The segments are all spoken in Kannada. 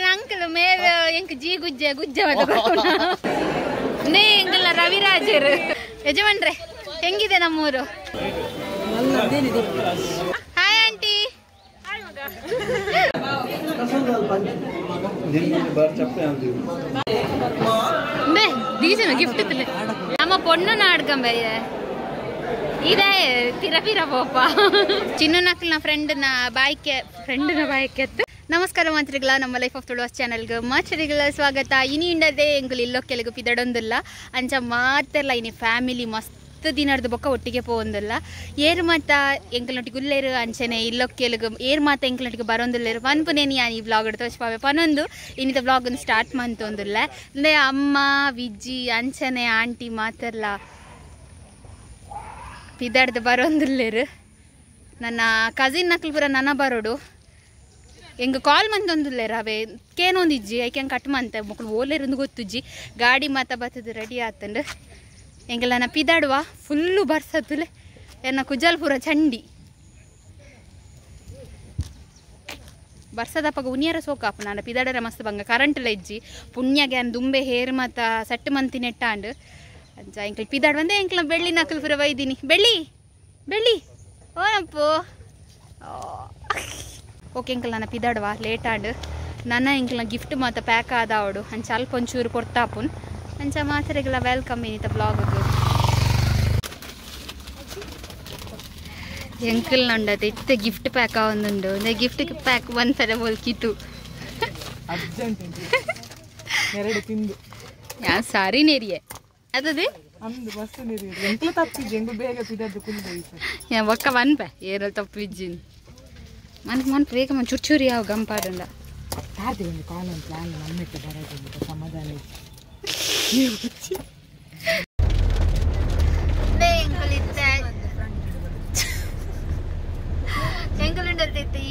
ಅಂಕಲ್ ಮೇಲ್ ಎಂಕ್ ಜಿ ಗುಜ್ಜೆ ನೇ ಎಂಕಲ್ನ ರವಿರಾಜರು ಯಜಮಾನ್ರೆ ಹೆಂಗಿದೆ ನಮ್ಮೂರು? Hi aunty. ಗಿಫ್ಟ್ ನಮ್ಮ ಪೊಣ್ಣು ನಾಡ್ಕಂಬಯ್ಯ ಇದೇ ತಿರಪಿರ ಪೋಪ ಚಿನ್ನು ನಕ್ಲ ಫ್ರೆಂಡ್ನ ಬಾಯ್ಕೆ ನಮಸ್ಕಾರ ಮಾತ್ರಿಗಳ ನಮ್ಮ ಲೈಫ್ ಆಫ್ ತುಳುವಾಸ್ ಚಾನಲ್ಗೆ ಮಾಚರಿಗಳ ಸ್ವಾಗತ. ಇನಿ ಇಂಡದೆ ಎಂಕುಲು ಇಲ್ಲೊಕ್ಕೆಲಗು ಪಿದಡೊಂದಿಲ್ಲ ಅಂಚ ಮಾತೆಲ್ಲ ಇನಿ ಫ್ಯಾಮಿಲಿ ಮಸ್ತ್ ದಿನದ ಬೊಕ್ಕ ಒಟ್ಟಿಗೆ ಪೋಂದಿಲ್ಲ ಏರು ಮಾತ ಎಂಕಲ್ನೊಟ್ಟಿಗೆ ಉಲ್ಲೇರು ಅಂಚನೆ ಇಲ್ಲೊಕ್ಕೆಲಗು ಏರು ಮಾತ ಎಂಕಲ್ನೊಟ್ಟಿಗೆ ಬರೋಂದಿಲ್ಲೇರು ಪನ್ಪುನೇನಿ ಈ ವ್ಲಾಗ್ ತೋರಿಸ್ಪಾವೆ ಪನೊಂದು ಇನ್ನಿತ ವ್ಲಾಗನ್ನು ಸ್ಟಾರ್ಟ್ ಮಂತೊಂದಿಲ್ಲ ಅಂದ್ರೆ ಅಮ್ಮ ವಿಜ್ಜಿ ಅಂಚನೆ ಆಂಟಿ ಮಾತೆಲ್ಲ ಪಿದಾಡ್ದು ಬರೋಂದಿಲ್ಲೇರು. ನನ್ನ ಕಸಿನ್ ನಕ್ಲು ಪೂರ ನನ್ನ ಬರೋಡು ಎಂಗ ಕಾಲ್ ಮಂತೊಂದಿಲ್ಲೇರು ಅವೇ ಕೇನೊಂದಿಜ್ಜಿ ಐಕೆ ಕಟ್ ಮಂತೆ ಮಕ್ಕಳು ಓಲೇருந்து ಗೊತ್ತುಜ್ಜಿ ಗಾಡಿ ಮಾತ ಬರ್ತದೆ ರೆಡಿ ಆತಂಡು ಎಂಗೆಲ್ಲ ನಾ ಪಿದಾಡುವ ಫುಲ್ಲು ಬರ್ಸತ್ತುಲೆ ಎನ್ನ ಕುಜಾಲ್ಪುರ ಚಂಡಿ ಬರ್ಸದಪ್ಪಾಗ ಉನಿಯರ ಸೋಕಾಪ ನಾನು ಪಿದಾಡರ ಮಸ್ತ್ ಬಂಗ ಕರೆಂಟ್ಲ ಇಜ್ಜಿ ಪುಣ್ಯಗೆ ಅನ್ ದುಂಬೆ ಹೇರ್ ಮಾತ ಸಟ್ಟು ಮಂತಿ ನೆಟ್ಟಾಂಡು ಅಂಚ ಎಂಕಲ್ ಪಿದಾಡು ಬಂದೆ ಎಂಕಲ ಬೆಳ್ಳಿ ನಕಲ್ ಪುರ ಒಯ್ದೀನಿ ಬೆಳ್ಳಿ ಓನಪ್ಪು ಓಕೆ ಎಂಕಲ್ ನಾನು ಪಿದಾಡುವ ಲೇಟ್ ಆಂಡು ನನ್ನ ಎಂಕಲ್ನ ಗಿಫ್ಟ್ ಮಾತ ಪ್ಯಾಕ್ ಆದವಡು ಅಂಚ ಅಲ್ಪ ಒಂಚೂರು ಕೊಡ್ತಾಪುನ್ ಅಂಚ ಮಾತ್ರೆಗೆಲ್ಲ ವೆಲ್ಕಮ್ ಏನಿತ ಬ್ಲಾಗ್ಗೆ ಎಂಕಲ್ ನಂಡದ ಇತ್ತೆ ಗಿಫ್ಟ್ ಪ್ಯಾಕ್ ಆವೊಂದುಂಡು ಅಂದ್ರೆ ಗಿಫ್ಟ್ ಪ್ಯಾಕ್ ಒಂದ್ಸಲ ಬೋಲ್ಕಿತ್ತು ಯಾ ಸಾರಿ ನೇರಿಯೆ ಅದದೆ ಒಕ್ಕ ಒನ್ಪೆ ಏರಲ್ಲಿ ತಪ್ಪಿಜ್ಜಿನ್ ಮನ್ ಬೇಗ ಮನ್ ಚುಚ್ಚೂರಿ ಯಾವ ಗಂಪಾಡಂಡ ಸಮಾಧಾನ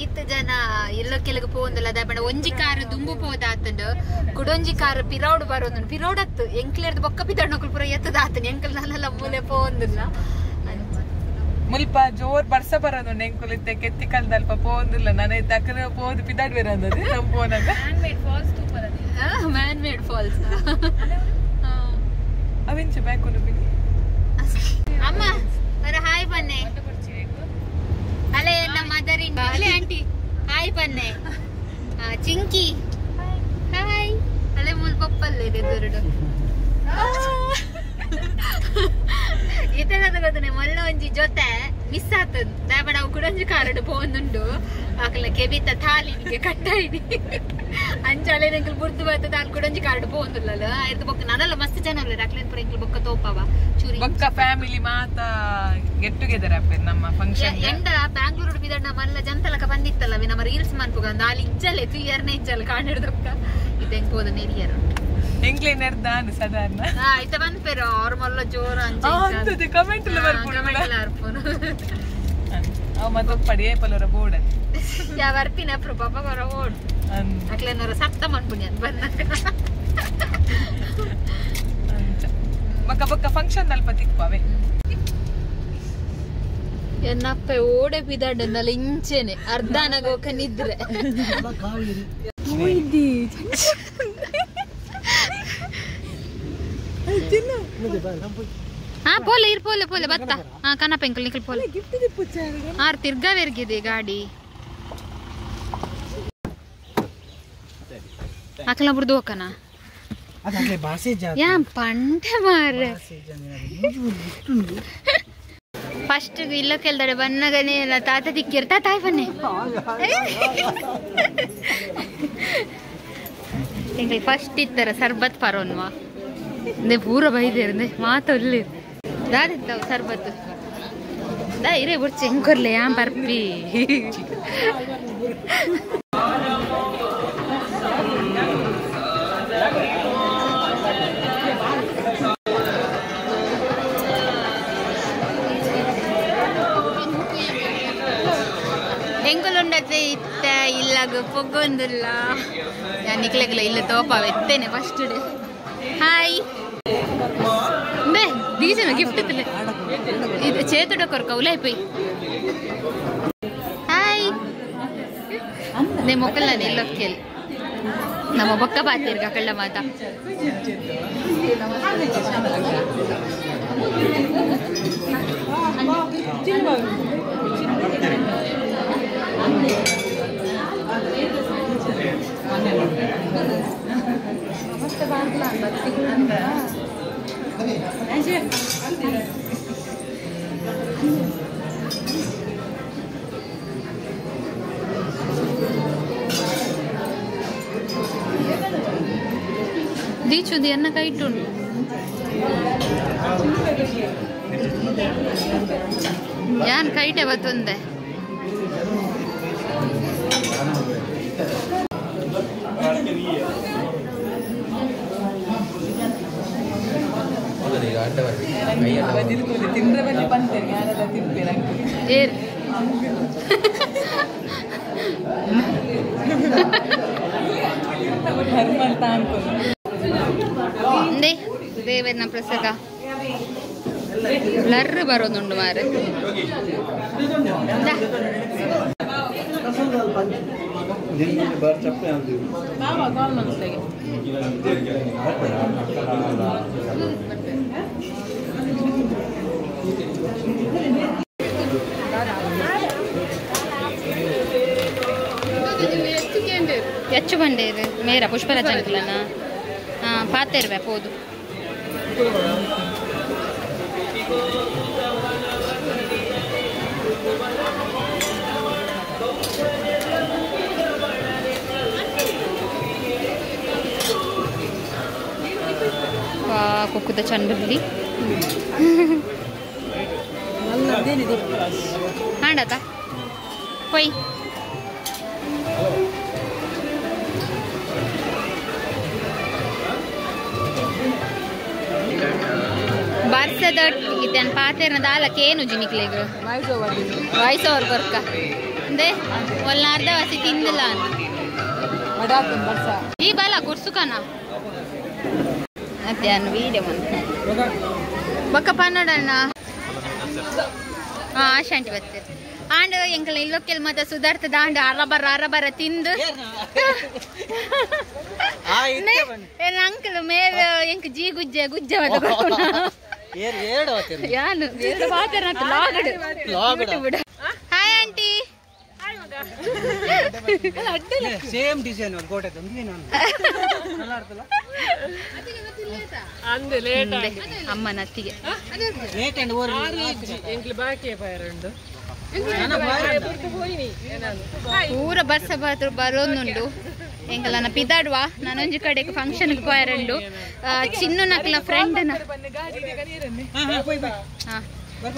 ಈತ ಜನ ಎಲ್ಲೋ ಕೆಲಗ ಪೋಂದಿಲ್ಲ ಅದ ಒಂಜಿ ಕಾರು ದುಂಬು ಪೋದಾತಂಡು ಕುಡೊಂಜಿ ಕಾರು ಪಿರೌಡ್ ಬರೋದು ಪಿರೌಡ್ ಹತ್ತು ಎಂಕ್ಲೇರ್ದು ಬೊಕ್ಕ ಪಿದಾಡ್ ನಕಲ್ ಪುರ ಎತ್ತದ ಆತನ ಎಂಕಲ್ ನಾನೆಲ್ಲ ಮೂಲೆ ಪೋಂದಿಲ್ಲ ಮುಲ್ಪ ಜೋರ್ ಬರ್ಸ ಬರೋದು ಎಂಕುಲ್ ಇತ್ತೆ ಕೆತ್ತಿ ಕಲ್ದಲ್ಪ ಪೋಂದಿಲ್ಲ ನಾನು ತಕ್ಕನ ಪೋದು ಪಿದಾಡ್ ಬೇರೆ ಅಂದದು ನಮ್ಮ ಪೋನಾಗ ಮ್ಯಾನ್ ಮೇಡ್ ಫಾಲ್ಸ್ ಅವೆಂಚ ಬ್ಯಾಕೊಂಡು ಬಿಡಿ ಅಮ್ಮ ಅರ ಹಾಯ್ ಬನ್ನೆ ಅಲೆ ನಮ್ಮ ಮದರಿನ್ ಅಲೆ ಆಂಟಿ ಹಾಯ್ ಬನ್ನೆ ಚಿಂಕಿ ಹಾಯ್ ಅಲೆ ಮುಲ್ ಪಪ್ಪಲ್ಲೇ ದೊರಡು ಇತನದ ಗೊತ್ತನೆ ಮೊಲ್ಲ ಒಂಜಿ ಜೊತೆ ಮಿಸ್ ಆತದ್ ದಾಬಡ ಅವು ಕುಡೊಂಜಿ ಕಾರಡು ಪೋಂದುಂಡು ಆಕಲ ಕೆಬಿತ ಥಾಲಿನಿಗೆ ಕಟ್ಟಾಯಿನಿ ಅಂಚಾಲೆ ನಂಗೆ ಬುರ್ದು ಬರ್ತದ ಅಲ್ಲಿ ಕುಡೊಂಜಿ ಕಾರಡು ಪೋಂದುಲ್ಲ ಆಯ್ತು ಬೊಕ್ಕ ನಾನೆಲ್ಲ ಮಸ್ತ್ ಜನ ಅಲ್ಲ ಅಕ್ಲೇನ್ ಪುರ ಇಂಕ್ಲು ಬೊಕ್ಕ ತೋಪವ ಚೂರಿ ಬೊಕ್ಕ ಫ್ಯಾಮಿಲಿ ಮಾತ ಗೆಟ್ ಟುಗೆದರ್ ಆಪೆ ನಮ್ಮ ಫಂಕ್ಷನ್ ಎಂಡ ಬ್ಯಾಂಗ್ಳೂರು ಬಿದಣ್ಣ ಮಲ್ಲ ಜಂತಲಕ ಬಂದಿತ್ತಲ್ಲ ನಮ್ಮ ರೀಲ್ಸ್ ಮನ್ಪುಗ ನಾಲಿ ಇಜ್ಜಲೆ ತುಯ್ಯರ್ನೆ ಇಜ್ಜಲ್ ಕಾಣಿಡ್ದಕ್ಕ ಇದೆಂಗ್ ಹೋದ ನೆರಿಯರು ಎಂಕ್ಲೆ ನೆರ್ದಾನು ಸಾಧಾರಣ ಇತ್ತ ಬಂದ್ಪೇರು ಅವ್ರ ಮಲ್ಲ ಜೋರ ಅಂತದೆ ಕಮೆಂಟ್ ಎಲ್ಲ ಬರ್ಪುಡು ಅವ ಮತ್ತ ಪಡಿಯೇ ಪಲರ ಬೋರ್ಡ್ ಯಾ ಬರ್ಪಿನ ಅಪ್ರು ಪಾಪ ಬರ ಓಡ್ ಅಕ್ಲೇನರ ಸತ್ತ ಮನ್ಪುಣಿ ಅಂತ ಬಂದಕ್ಕ ಬಕ್ಕ ಬಕ್ಕ ಫಂಕ್ಷನ್ ಅಲ್ಪ ತಿಕ್ಪಾವೆ ಎನ್ನಪ್ಪ ಓಡೆ ಪಿದಾಡನ್ನಲ್ಲ ಇಂಚೆನೆ ಅರ್ಧನಾಗೋಕ ನಿದ್ರೆ ಹಾ ಪೋಲೆ ಇರ್ ಪೋಲೆ ಬತ್ತ ಹಾ ಕನಪ ಎಂಕಲ್ ನಿಕಲ್ ಪೋಲೆ ಆರ್ ತಿರ್ಗಾ ಬೆರ್ಗಿದೆ ಗಾಡಿ ಅಕಲ ಬುರ್ದು ಹೋಕನ ಯಾ ಪಂಡೆ ಮಾರೆ ಫಸ್ಟ್ ಇಲ್ಲ ಕೆಲ್ದಡೆ ಬನ್ನಗನೆ ತಾತ ತಿಕ್ಕಿರ್ತಾ ತಾಯಿ ಬನ್ನಿ ಎಂಕಲ್ ಫಸ್ಟ್ ಇತ್ತರ ಸರ್ಬತ್ ಪರೋನ್ವಾ ನೆ ಪೂರ ಬೈದೇರ್ದೆ ಮಾತೊಲ್ಲಿ ದಾದಿತ್ತವು ಸರ್ಬತ್ತು ದಾ ಇರೇ ಬುರ್ಚಿ ಹೆಂಗೊರ್ಲೆ ಯಾ ಬರ್ಪಿ ಹೆಂಗೊಲ್ಲುಂಡತ್ತೆ ಇತ್ತ ಇಲ್ಲಾಗ ಪೊಗ್ಗೊಂದಿಲ್ಲ ನಾನು ನಿಕ್ಲೆಗ್ಲ ಇಲ್ಲ ತೋಪಾವ ಎತ್ತೇನೆ ಫಸ್ಟ್ ಡೇ ಹಾಯ್ ಬೇ ದೀಜನ ಗಿಫ್ಟ್ ಇತ್ತಲೆ ಇದು ಚೇತುಡ ಕೊರ್ಕ ಉಲೈ ಪೈ ನೇ ಮೊಕ್ಕಲ್ಲ ನೆಲ್ಲೊಕ್ಕೇಳಿ ನಮ್ಮ ಬೊಕ್ಕ ಬಾತಿರ್ಗ ಕಳ್ಳ ಮಾತ ದೀಚುದಿ ಅನ್ನ ಕೈ ಇಟ್ಟುಂಡು ಯಾನ್ ಕೈಟೆ ಬತ್ತೊಂದೆ ಏರ್ ದೇವರನ ಪ್ರಸಾದ ಬ್ಲರ್ ಬರೋದುಂಡು ಮಾರೆ ಹೆಚ್ಚು ಬಂಡೇರು ಮೇರ ಪುಷ್ಪರಾಜ ಅಂಕಲನ ಪಾತೇರ್ವೆ ಪೋದು ಕುಕ್ಕುದ ಚಂಡುಲ್ಲಿ ಹಾಂಡತ ಕೊಯ್ ಬರ್ಸದ ಇದನ್ನು ಪಾತೆರ್ನ ದಾಲಕ್ಕೆ ಏನು ಜಿನಿಕ್ಲೆಗ್ ವಾಯ್ಸ್ ಓವರ್ ಬರ್ಕ ಅಂದೆ ಒಲ್ಲ ಅರ್ಧ ವಾಸಿ ತಿಂದಿಲ್ಲ ಈ ಬಲ ಕುರ್ಸುಕನ ಮತ್ತೆ ಅನ್ನು ವೀಡಿಯೋ ಬೊಕ್ಕ ಪನ್ನಡಣ್ಣ ಆಶಾಂಟಿ ಬರ್ತೇವೆ ಆಂಡ್ ಎಂಕಲ್ ಇಲ್ಲೊಕ್ಕೆಲ್ ಮತ್ತೆ ಸುಧಾರ್ಥ ದಾಂಡ ಅರಬರ ತಿಂದು ಅಂಕಲ್ ಮೇಲ ಎಂಕ್ ಜೀ ಗುಜ್ಜೆ ಯಾನು ಎರಡು ಮಾತಾಡ ಹಾಯ್ ಆಂಟಿ ಸೇಮ್ ಡಿಸೈನ್ ಅಮ್ಮನ ಅತ್ತಿಗೆ ಪೂರ ಬರ್ಸ ಬರೋದುಂಡು ಎಂಕಲನ ಪಿದಾಡುವ ನಾನೊಂಜಿ ಕಡೆಗೆ ಫಂಕ್ಷನ್ಗೆ ಪೋಯರಂಡು ಚಿನ್ನು ನಕ್ಲ ಫ್ರೆಂಡ್ನ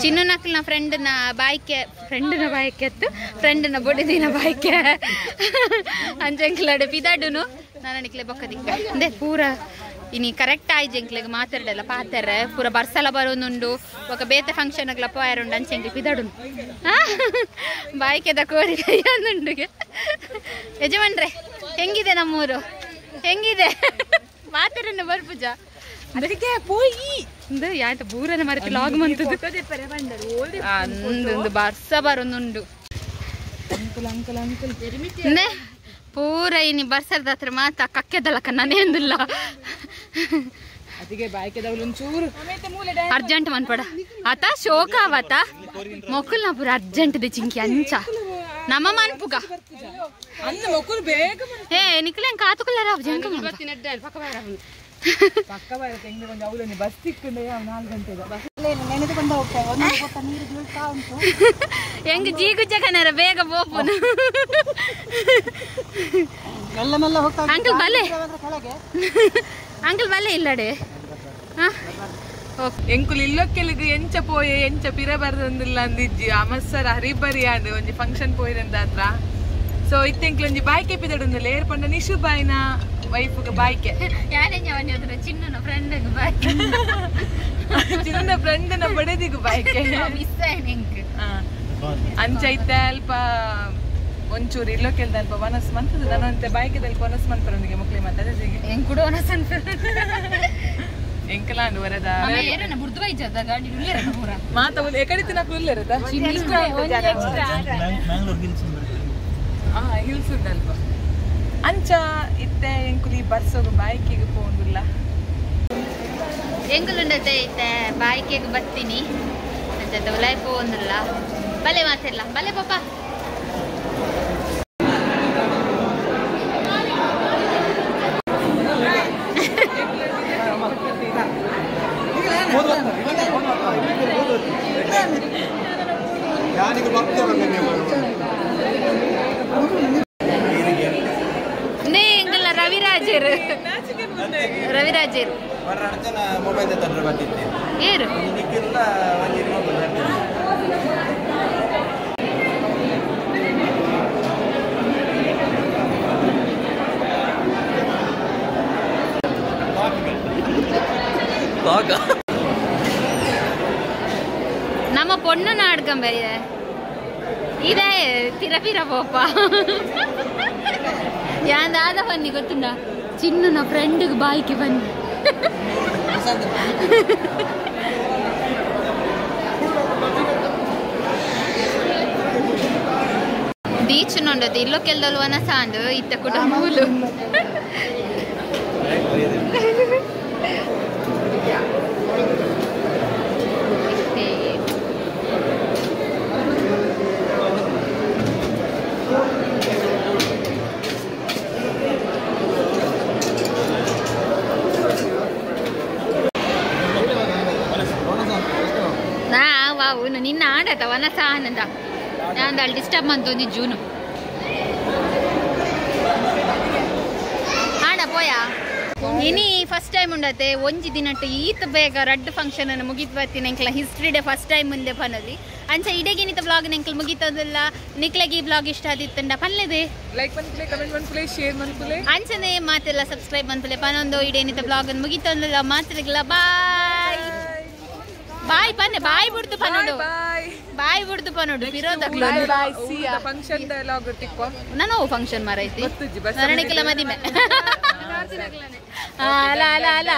ಚಿನ್ನು ನಕ್ಲ ಫ್ರೆಂಡ್ನ ಬಾಯ್ಕೆ ಎತ್ತು ಫ್ರೆಂಡ್ನ ಬೊಡಿದಿನ ಬಾಯ್ಕೆ ಅಂಜಂಕ್ಲಡೆ ಪಿದಾಡುನು ನಾನಿಕ್ಲೆ ಬೊಕ್ಕದಿಕ್ಕ ಅಂದೆ ಪೂರ ಇನಿ ಕರೆಕ್ಟ್ ಆಯ್ತು ಎಂಕ್ಲೆಗ್ ಮಾತಾಡಲ್ಲ ಪಾತಾರೆ ಪೂರ ಬರ್ಸಲ ಬರೋದುಂಡು ఒక ಬೇತೆ ಫಂಕ್ಷನ್ಗಳ ಪೋಯರುಂಡು ಅಂಚೆಂಗಿ ಪಿದಾಡುನು ಬಾಯ್ಕೆದ ಕೋರಿ ಕೈಯಂದುಂಡುಗೆ ಯಜಮಾನ್ರೆ ಹೆಂಗಿದೆ ನಮ್ಮೂರು ಹೆಂಗಿದೆ ಮಾತಾಡನ್ನ ಬರ್ಪುಜ ಅದಕ್ಕೆ ಪೋಯಿ ಯಾಯ್ತು ಬೂರನ ಮರತಿ ಲಾಗ್ ಮಂತದ್ದು ಒಂದು ಬರ್ಸ ಬರೋದುಂಡು ಅಂದೆ ಪೂರ ಇನಿ ಬರ್ಸದ ಹತ್ರ ಮಾತಾ ಕಕ್ಕೆದಲ್ಲಕ್ಕ ನಾನೇಂದಿಲ್ಲ ಅರ್ಜೆಂಟ್ ಮನ್ಪಡ ಆತ ಶೋಕ ಅವತ ಮೊಕ್ಕಲ್ನ ಪೂರ ಅರ್ಜೆಂಟ್ ದೆ ಚಿಂಕಿ ಅಂಚ ನಮ್ಮ ಮನ್ಪುಗ ಏ ನಿಕ್ಲೇನ್ ಕಾತುಕುಲ್ಲರ ಜಂಕ ಹೆಂಗ್ ಜೀಗುಜ್ಜಕನಾರ ಬೇಗ ಬೋಪುನು ಅಂಕಲ್ ಬಲೆ ಅಂಕಲ್ ಬಲೆ ಇಲ್ಲಡೆ ಎಂಕುಲು ಇಲ್ಲೊಕ್ಕೆಲಿಗೆ ಎಂಚ ಪೋಯೆ ಎಂಚ ಪಿರ ಬರ್ದಂದಿಲ್ಲ ಅಂದಿಜ್ಜಿ ಅಮಸ್ಸರ ಹರಿಬರಿ ಆಂಡ್ ಒಂಜಿ ಫಂಕ್ಷನ್ ಪೋಯಿರಂದ ಹತ್ರ ಸೊ ಇತ್ತೆಂಕ್ಲು ಒಂಜಿ ಬಾಯ್ಕೆ ಪಿದಡುಂದಲ್ಲ ಏರ್ಪಂಡ ನಿಶು ಬಾಯ್ನ ವೈಫ್ಗೆ ಬಾಯ್ಕೆ ಚಿನ್ನನ ಫ್ರೆಂಡ್ ಬಾಯ್ಕೆ ಚಿನ್ನ ಫ್ರೆಂಡ್ನ ಬಡದಿಗೂ ಬಾಯ್ಕೆ ಅಂಚ ಇತ್ತೆ ಅಲ್ಪ ಒಂಚೂರು ಇಲ್ಲೊಕ್ಕೆಲ್ದ ಅಲ್ಪ ಮನಸ್ ಮಂತದ ನಾನಂತೆ ಬಾಯ್ಕೆದಲ್ಲಿ ಕೊನಸ್ ಮಂತ್ರೊಂದಿಗೆ ಮಕ್ಳಿ ಮಾತಾಡಿಗೆ ಹೆಂಗ್ ಕೂಡ ಒನಸ್ ಎಂಕಲಾಂಡು ವರದ ಮಾತ ಎಕಡಿತಿ ನಾಕು ಉಲ್ಲೆರದ ಹಿಲ್ಸ್ ಉಂಟಲ್ಪ ಅಂಚ ಇತ್ತೆ ಎಂಕುಲಿ ಬರ್ಸೋಗು ಬೈಕಿಗೆ ಪೋಂದುಲ್ಲ ಎಂಕುಲುಂಡತೆ ಇತ್ತೆ ಬಾಯ್ಕೆಗೆ ಬರ್ತೀನಿ ಅಂತ ಉಲಾಯ್ ಪೋಂದುಲ್ಲ ಬಲೆ ಮಾತಿಲ್ಲ ಬಲೆ ಪಾಪ ರವಿರಾಜರು ಏರು நம்ம பொண்ணு நாடகம் பைய இதே திரபிர போப்பா ಯಾಂದಾದ ಬನ್ನಿ ಗೊತ್ತುಂಡ ಚಿನ್ನ ಫ್ರೆಂಡ್ಗೆ ಬಾಯ್ಗೆ ಬನ್ನಿ ಬೀಚ್ ನೋಡೋದು ಇಲ್ಲೋ ಕೆಲ್ದಲ್ವ ವನ ಸಾಂಡು ಇತ್ತ ಕೂಡ ಮೂಲು ನಿನ್ನ ಆಡತ ವನಸ ಆನಂದ ನಾನು ಅಲ್ಲಿ ಡಿಸ್ಟರ್ಬ್ ಅಂತಂದು ಜೂನು ಆಡ ಪೋಯಾ ಇನಿ ಫಸ್ಟ್ ಟೈಮ್ ಉಂಡತೆ ಒಂಜಿ ದಿನಟ್ಟು ಈತ ಬೇಗ ರಡ್ ಫಂಕ್ಷನ್ ಅನ್ನು ಮುಗಿತು ಬರ್ತೀನಿ ಎಂಕ್ಲ ಹಿಸ್ಟ್ರಿ ಡೇ ಫಸ್ಟ್ ಟೈಮ್ ಮುಂದೆ ಪನ್ನೋದಿ ಅಂಚ ಇಡಗಿನಿತ ಬ್ಲಾಗ್ ಎಂಕ್ಲ ಮುಗಿತದಲ್ಲ ನಿಕ್ಲೆಗೆ ಈ ಬ್ಲಾಗ್ ಇಷ್ಟ ಆದಿತ್ತಂಡ ಪನ್ಲೆದೆ ಲೈಕ್ ಮನ್ಪುಲೆ ಕಮೆಂಟ್ ಮನ್ಪುಲೆ ಶೇರ್ ಮನ್ಪುಲೆ ಅಂಚನೆ ಮಾತೆಲ್ಲ ಸಬ್ಸ್ಕ್ರೈಬ್ ಮನ್ಪುಲೆ ಪನ್ನೊಂದು ಇಡೇನಿತ ಬ್ಲಾಗ್ ಅನ್ನು ಮುಗಿತದಲ್ಲ ಮಾತಿರಗಿಲ್ಲ ಬಾಯ್ ಬಾಯ್ ಪನ್ನೆ ಬಾಯ್ ಬಿಡ್ತು ಪನ್ನೋಡು ಬಾಯ್ ಬಿಡ್ತು ಪನ್ನೋಡು ವಿರೋಧಕ್ಲ ಫಂಕ್ಷನ್ ಡೈಲಾಗ್ ತಿಕ್ಕೋ ನಾನು ಫಂಕ್ಷನ್ ಮಾರೈತಿ ಗೊತ್ತುಜ್ಜಿ ಬಸ್ ನರಣಿಕೆಲ್ಲ ಮದಿಮೆ ಅಲ್ಲ ಅಲ್ಲ ಅಲ್ಲ